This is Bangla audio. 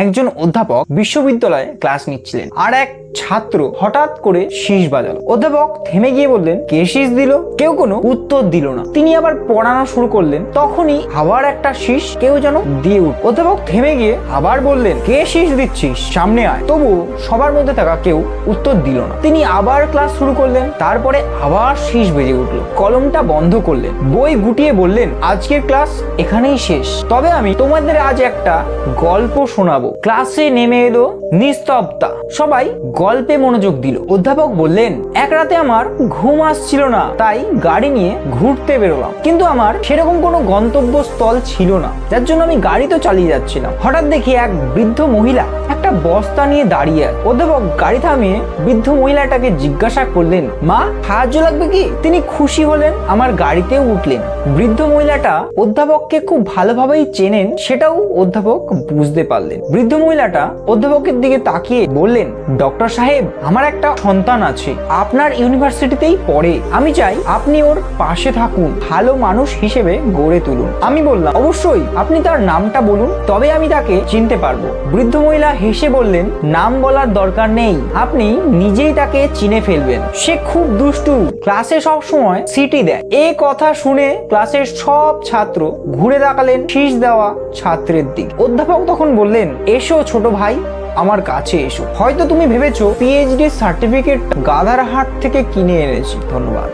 একজন অধ্যাপক বিশ্ববিদ্যালয়ে ক্লাস নিচ্ছিলেন, আর এক ছাত্র হঠাৎ করে শীষ বাজালো। অধ্যাপক থেমে গিয়ে বললেন, কে শীষ দিল? কেউ কোনো উত্তর দিল না। তিনি আবার পড়ানো শুরু করলেন। তখনই আবার একটা শীষ কেউ যেন দিয়ে উঠল। অধ্যাপক থেমে গিয়ে আবার বললেন, কে শীষ দিচ্ছিস? সামনে আয়। তবু সবার মধ্যে থাকা কেউ উত্তর দিল না। তিনি আবার ক্লাস শুরু করলেন। তারপরে আবার শীষ বেজে উঠলো। কলমটা বন্ধ করলেন, বই গুটিয়ে বললেন, আজকের ক্লাস এখানেই শেষ, তবে আমি তোমাদের আজ একটা গল্প শোনাবো। ক্লাসে নেমে এলো নিস্তব্ধতা। সবাই গল্পে মনোযোগ দিল। অধ্যাপক বললেন, এক রাতে আমার ঘুম আসছিল না, তাই গাড়ি নিয়ে ঘুরতে বেরোলাম, কিন্তু আমার সেরকম কোনো গন্তব্যস্থল ছিল না, যার জন্য আমি গাড়ি তো চালিয়ে যাচ্ছিলাম। হঠাৎ দেখি এক বৃদ্ধ মহিলা একটা বস্তা নিয়ে দাঁড়িয়ে আছে। অধ্যাপক গাড়ি থামিয়ে বৃদ্ধ মহিলাটাকে জিজ্ঞাসা করলেন, মা, সাহায্য লাগবে কি? তিনি খুশি হলেন, আমার গাড়িতেও উঠলেন। বৃদ্ধ মহিলাটা অধ্যাপককে খুব ভালোভাবেই চেনেন, সেটাও অধ্যাপক বুঝতে পারলেন। বৃদ্ধ মহিলাটা অধ্যাপকের দিকে তাকিয়ে বললেন, ডক্টর সাহেব, আমার একটা সন্তান আছে, আপনার ইউনিভার্সিটিতেই পড়ে, আমি চাই আপনি ওর পাশে থাকুন, ভালো মানুষ হিসেবে গড়ে তুলুন। আমি বললাম, অবশ্যই, আপনি তার নামটা বলুন, তবে আমি তাকে চিনতে পারবো। বৃদ্ধ মহিলা হেসে বললেন, নাম বলার দরকার নেই, আপনি নিজেই তাকে চিনে ফেলবেন। সে খুব দুষ্টু, ক্লাসে সব সময় সিটি দেয়। এই কথা শুনে ক্লাসের সব ছাত্র ঘুরে তাকালেন শীষ দেওয়া ছাত্রের দিকে। অধ্যাপক তখন বললেন, এসো ছোট ভাই, আমার কাছে এসো। হয়তো তুমি ভেবেছো পিএইচডি সার্টিফিকেট গাধার হাট থেকে কিনে এনেছি। ধন্যবাদ।